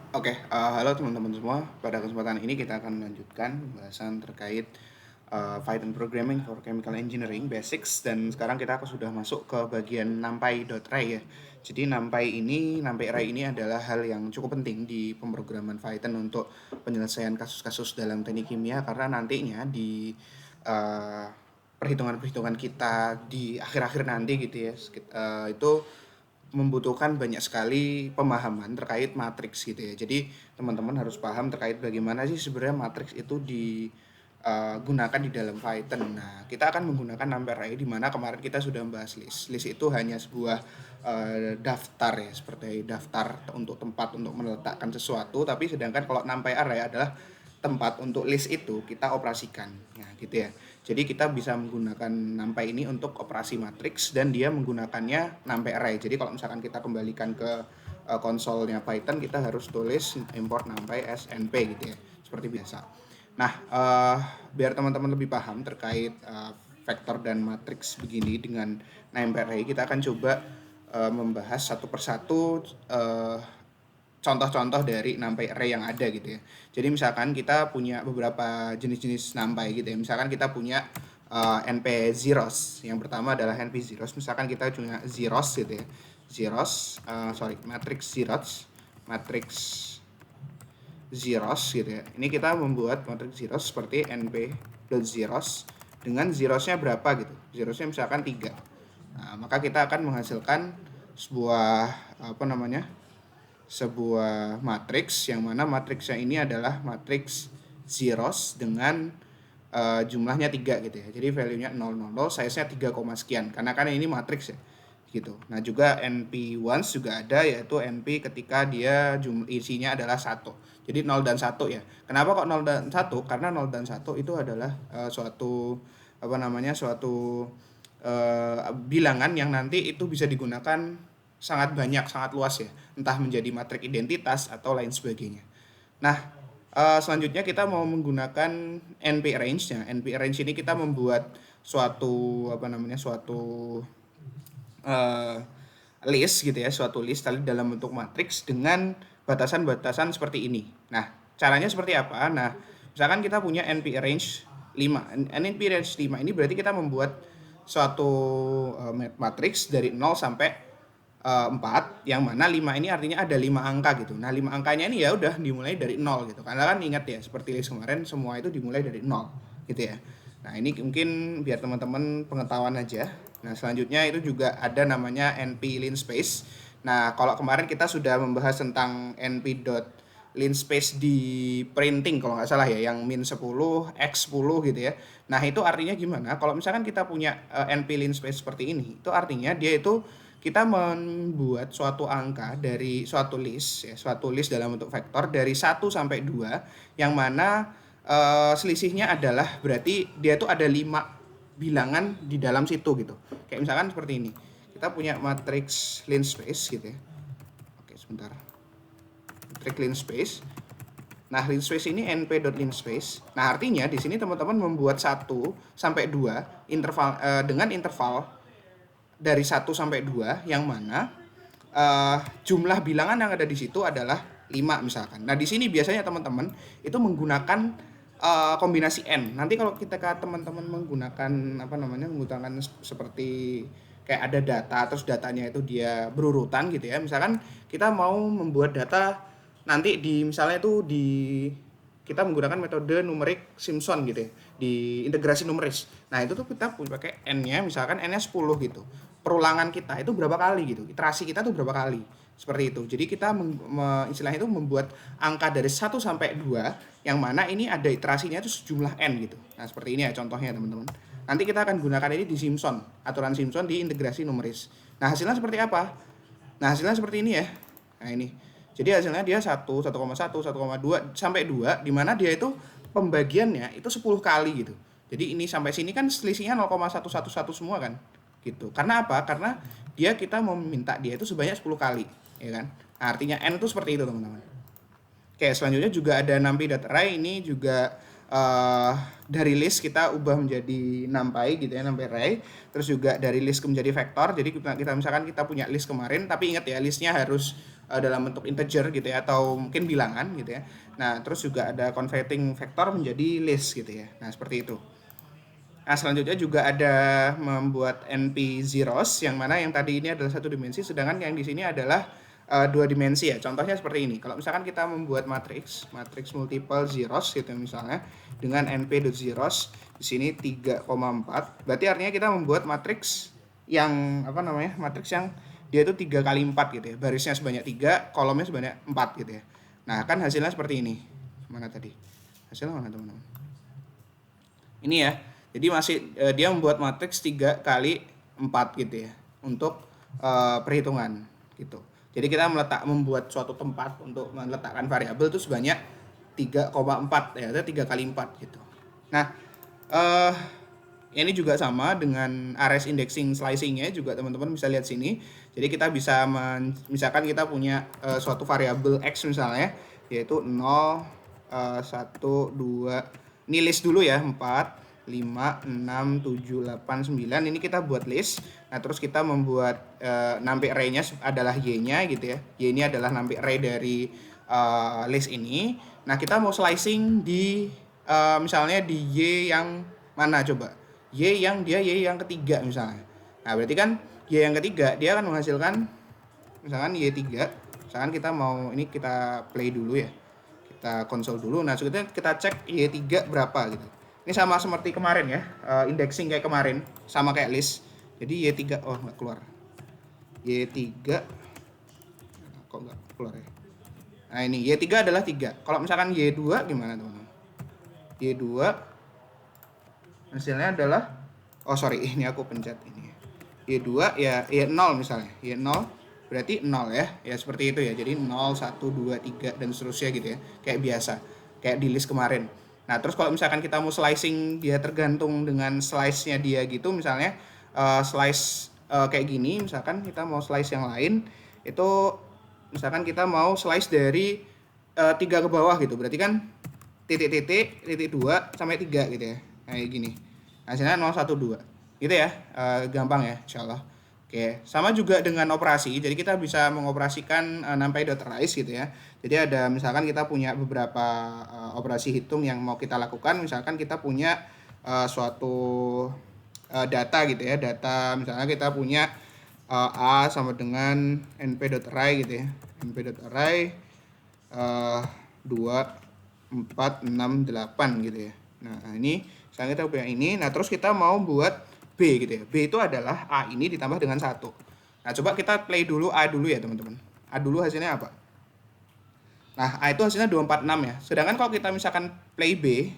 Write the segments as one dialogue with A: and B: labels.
A: Halo teman-teman semua. Pada kesempatan ini kita akan melanjutkan pembahasan terkait Python Programming for Chemical Engineering Basics, dan sekarang kita sudah masuk ke bagian NumPy.ray ya. Jadi NumPy ini adalah hal yang cukup penting di pemrograman Python untuk penyelesaian kasus-kasus dalam teknik kimia, karena nantinya di uh, perhitungan-perhitungan kita di akhir-akhir nanti gitu ya, itu membutuhkan banyak sekali pemahaman terkait matriks gitu ya. Jadi teman-teman harus paham terkait bagaimana sih sebenarnya matriks itu digunakan di dalam Python. Nah, kita akan menggunakan number array, di mana kemarin kita sudah membahas list. List itu hanya sebuah daftar ya, seperti daftar untuk tempat untuk meletakkan sesuatu, tapi sedangkan kalau numpy array adalah tempat untuk list itu kita operasikan. Nah, gitu ya. Jadi kita bisa menggunakan numpy ini untuk operasi matriks, dan dia menggunakannya numpy array. Jadi kalau misalkan kita kembalikan ke konsolnya Python, kita harus tulis import numpy as np gitu ya, seperti biasa. Nah, biar teman-teman lebih paham terkait vektor dan matriks begini dengan numpy array, kita akan coba membahas satu persatu contoh-contoh dari numpy array yang ada gitu ya. Jadi misalkan kita punya beberapa jenis-jenis numpy gitu ya. Misalkan kita punya np zeros. Yang pertama adalah np zeros. Misalkan kita punya zeros gitu ya. Matrix zeros gitu ya. Ini kita membuat matrix zeros seperti np.zeros dengan zerosnya berapa gitu. Zerosnya misalkan 3. Nah, maka kita akan menghasilkan sebuah matriks, yang mana matriksnya ini adalah matriks zeros dengan jumlahnya 3 gitu ya. Jadi value-nya 000, size-nya 3, sekian. Karena kan ini matriks ya. Gitu. Nah, juga NP ones juga ada, yaitu NP ketika dia isinya adalah 1. Jadi 0 dan 1 ya. Kenapa kok 0 dan 1? Karena 0 dan 1 itu adalah suatu bilangan yang nanti itu bisa digunakan sangat banyak, sangat luas ya, entah menjadi matriks identitas atau lain sebagainya. Nah, selanjutnya kita mau menggunakan NP range-nya. NP range ini kita membuat suatu list gitu ya, suatu list tadi dalam bentuk matriks dengan batasan-batasan seperti ini. Nah, caranya seperti apa? Nah, misalkan kita punya NP range 5. NP range 5 ini berarti kita membuat suatu matriks dari 0 sampai 4, yang mana 5 ini artinya ada 5 angka gitu. Nah, 5 angkanya ini ya udah dimulai dari 0 gitu. Karena kan ingat ya, seperti list kemarin semua itu dimulai dari 0 gitu ya. Nah, ini mungkin biar teman-teman pengetahuan aja. Nah, selanjutnya itu juga ada namanya np linspace. Nah, kalau kemarin kita sudah membahas tentang np.linspace di printing kalau nggak salah ya, yang min 10, x 10 gitu ya. Nah, itu artinya gimana? Kalau misalkan kita punya np linspace seperti ini, itu artinya dia itu kita membuat suatu angka dari suatu list dalam bentuk vektor dari 1 sampai 2, yang mana selisihnya adalah berarti dia itu ada 5 bilangan di dalam situ gitu. Kayak misalkan seperti ini. Kita punya matriks linspace gitu ya. Oke, sebentar. Matriks linspace. Nah, linspace ini np.linspace. Nah, artinya di sini teman-teman membuat 1 sampai 2 interval dengan interval dari 1 sampai 2, yang mana jumlah bilangan yang ada di situ adalah 5 misalkan. Nah, di sini biasanya teman-teman itu menggunakan kombinasi n. Nanti kalau teman-teman menggunakan seperti kayak ada data, terus datanya itu dia berurutan gitu ya. Misalkan kita mau membuat data nanti misalnya itu kita menggunakan metode numerik Simpson gitu ya, di integrasi numeris. Nah, itu tuh kita pakai n-nya, misalkan n-nya 10 gitu. Perulangan kita itu berapa kali gitu, iterasi kita tuh berapa kali, seperti itu. Jadi kita istilahnya itu membuat angka dari 1 sampai 2, yang mana ini ada iterasinya itu sejumlah n gitu. Nah, seperti ini ya contohnya teman-teman. Nanti kita akan gunakan ini di Simpson, aturan Simpson di integrasi numeris. Nah, hasilnya seperti apa? Nah, hasilnya seperti ini ya. Nah, ini. Jadi hasilnya dia 1, 1,1, 1,2 sampai 2, di mana dia itu pembagiannya itu 10 kali gitu. Jadi ini sampai sini kan selisihnya 0,111 semua kan. Gitu. Karena apa? Karena kita meminta dia itu sebanyak 10 kali, ya kan? Nah, artinya n itu seperti itu, teman-teman. Oke, selanjutnya juga ada numpy.array. Ini juga uh, dari list kita ubah menjadi numpy gitu ya, numpy array. Terus juga dari list menjadi vektor. Jadi kita misalkan kita punya list kemarin, tapi ingat ya listnya harus dalam bentuk integer gitu ya, atau mungkin bilangan gitu ya. Nah terus juga ada converting vektor menjadi list gitu ya. Nah seperti itu. Nah selanjutnya juga ada membuat NP zeros, yang mana yang tadi ini adalah satu dimensi, sedangkan yang di sini adalah dua dimensi ya. Contohnya seperti ini. Kalau misalkan kita membuat matriks multiple zeros gitu misalnya dengan np.zeros di sini 3,4, berarti artinya kita membuat matriks yang apa namanya? Matriks yang dia itu 3 kali 4 gitu ya. Barisnya sebanyak 3, kolomnya sebanyak 4 gitu ya. Nah, kan hasilnya seperti ini. Mana tadi? Hasilnya mana teman-teman? Ini ya. Jadi masih dia membuat matriks 3 kali 4 gitu ya untuk perhitungan gitu. Jadi kita membuat suatu tempat untuk meletakkan variabel itu sebanyak 3,4 ya, itu 3 kali 4 gitu. Nah, ini juga sama dengan arrays indexing slicingnya juga teman-teman bisa lihat sini. Jadi kita bisa misalkan kita punya suatu variabel x misalnya, yaitu 0, 1, 2, ini list dulu ya, 4, 5, 6, 7, 8, 9. Ini kita buat list. Nah terus kita membuat numpy array-nya adalah y-nya gitu ya. Y ini adalah numpy array dari list ini. Nah kita mau slicing di misalnya di y yang mana coba? Y yang ketiga misalnya. Nah berarti kan Y yang ketiga dia akan menghasilkan misalkan Y3. Misalkan kita mau, ini kita play dulu ya, kita konsol dulu. Nah selanjutnya kita cek Y3 berapa gitu. Ini sama seperti kemarin ya, indexing kayak kemarin, sama kayak list. Jadi Y3, oh nggak keluar, Y3 kok nggak keluar ya. Nah ini Y3 adalah 3. Kalau misalkan Y2 gimana teman-teman? Y2 hasilnya adalah, oh sorry ini aku pencet ini, Y2 ya Y0 misalnya, Y0 berarti 0 ya, ya seperti itu ya. Jadi 0, 1, 2, 3 dan seterusnya gitu ya, kayak biasa, kayak di list kemarin. Nah terus kalau misalkan kita mau slicing, dia tergantung dengan slice-nya dia gitu, misalnya slice kayak gini, misalkan kita mau slice yang lain, itu misalkan kita mau slice dari 3 ke bawah gitu, berarti kan titik-titik, titik 2 sampai 3 gitu ya, kayak gini. Hasilnya 0, 1, 2 gitu ya, gampang ya insyaallah. Oke, sama juga dengan operasi. Jadi kita bisa mengoperasikan numpy.rise gitu ya. Jadi ada misalkan kita punya beberapa operasi hitung yang mau kita lakukan. Misalkan kita punya suatu data gitu ya. Data misalnya kita punya A sama dengan np.array gitu ya. np.array 2, 4, 6, 8 gitu ya. Nah ini sekarang kita punya ini. Nah terus kita mau buat B gitu ya. B itu adalah A ini ditambah dengan 1. Nah coba kita play dulu A dulu ya teman-teman. A dulu hasilnya apa? Nah A itu hasilnya 246 ya. Sedangkan kalau kita misalkan play B,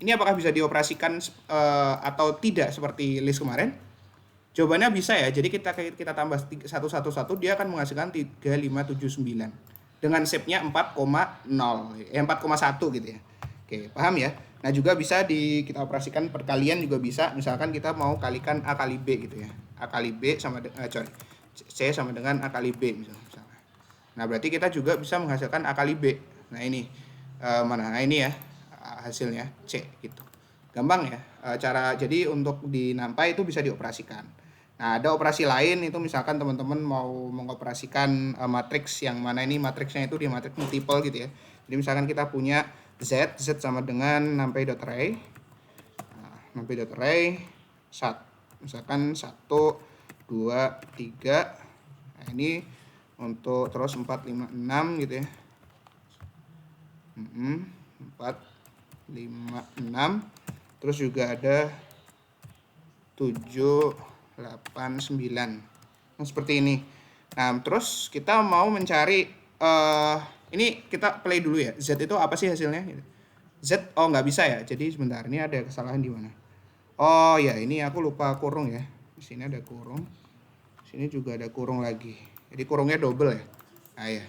A: ini apakah bisa dioperasikan atau tidak seperti list kemarin? Jawabannya bisa ya. Jadi kita tambah 111, dia akan menghasilkan 3579 dengan shape-nya 4,1 gitu ya. Oke, paham ya? Nah, juga bisa kita operasikan perkalian juga bisa. Misalkan kita mau kalikan A kali B gitu ya. A kali B sama C sama dengan A kali B misalnya. Nah, berarti kita juga bisa menghasilkan A kali B. Nah, ini mana? Nah, ini ya hasilnya C gitu. Gampang ya. Jadi untuk di NumPy itu bisa dioperasikan. Nah, ada operasi lain itu misalkan teman-teman mau mengoperasikan matriks yang mana ini matriksnya itu di matriks multiple gitu ya. Jadi misalkan kita punya Z sama dengan numpy.array. Nah, numpy.array misalkan 1, 2, 3. Nah, ini untuk terus 4, 5, 6 gitu ya. 4, 5, 6. Terus juga ada 7, 8, 9. Nah, seperti ini. Nah, terus kita mau mencari ini kita play dulu ya. Z itu apa sih hasilnya? Z, oh nggak bisa ya. Jadi sebentar, ini ada kesalahan di mana? Oh ya, ini aku lupa kurung ya. Di sini ada kurung. Di sini juga ada kurung lagi. Jadi kurungnya double ya. Nah ya.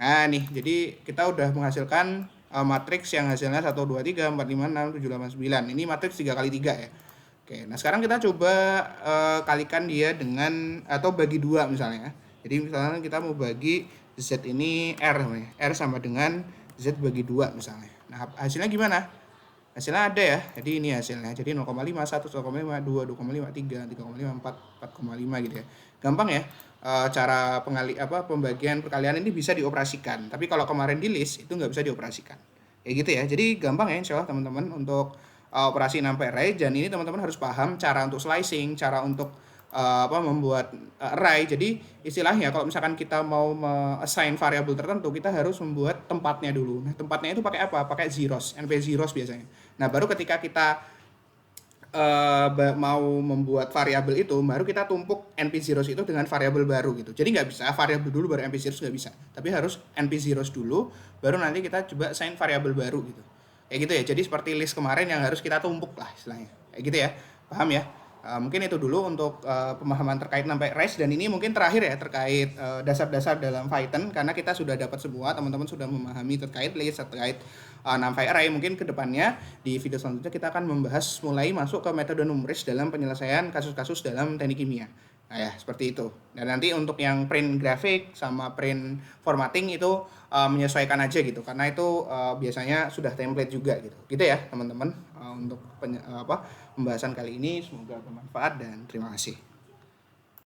A: Nah nih, jadi kita udah menghasilkan matriks yang hasilnya 1, 2, 3, 4, 5, 6, 7, 8, 9. Ini matriks 3 kali 3 ya. Oke, nah sekarang kita coba kalikan dia dengan, atau bagi 2 misalnya. Jadi misalnya kita mau bagi Z ini R sama dengan Z bagi 2 misalnya. Nah, hasilnya gimana? Hasilnya ada ya, jadi ini hasilnya, jadi 0,5, 1, 1,5, 2, 2,5, 3, 3,5, 4, 4,5 gitu ya. Gampang ya, cara pembagian perkalian ini bisa dioperasikan, tapi kalau kemarin di list itu nggak bisa dioperasikan. Kayak gitu ya, jadi gampang ya insya Allah teman-teman untuk operasi NumPy array, dan ini teman-teman harus paham cara untuk slicing, cara untuk membuat array. Jadi istilahnya kalau misalkan kita mau assign variabel tertentu, kita harus membuat tempatnya dulu. Nah, tempatnya itu pakai apa? Pakai zeros, np zeros biasanya. Nah, baru ketika kita mau membuat variabel itu, baru kita tumpuk np zeros itu dengan variabel baru gitu. Jadi nggak bisa variabel dulu baru np zeros, nggak bisa. Tapi harus np zeros dulu, baru nanti kita coba assign variabel baru gitu. Kayak gitu ya. Jadi seperti list kemarin yang harus kita tumpuk lah istilahnya. Kayak gitu ya. Paham ya? Mungkin itu dulu untuk pemahaman terkait NumPy arrays, dan ini mungkin terakhir ya terkait dasar-dasar dalam Python, karena kita sudah dapat semua, teman-teman sudah memahami terkait list, terkait NumPy array. Mungkin kedepannya di video selanjutnya kita akan membahas mulai masuk ke metode numeris dalam penyelesaian kasus-kasus dalam teknik kimia. Nah ya, seperti itu. Dan nanti untuk yang print grafik sama print formatting itu menyesuaikan aja gitu, karena itu biasanya sudah template juga gitu. Gitu ya teman-teman, untuk pembahasan kali ini semoga bermanfaat dan terima kasih.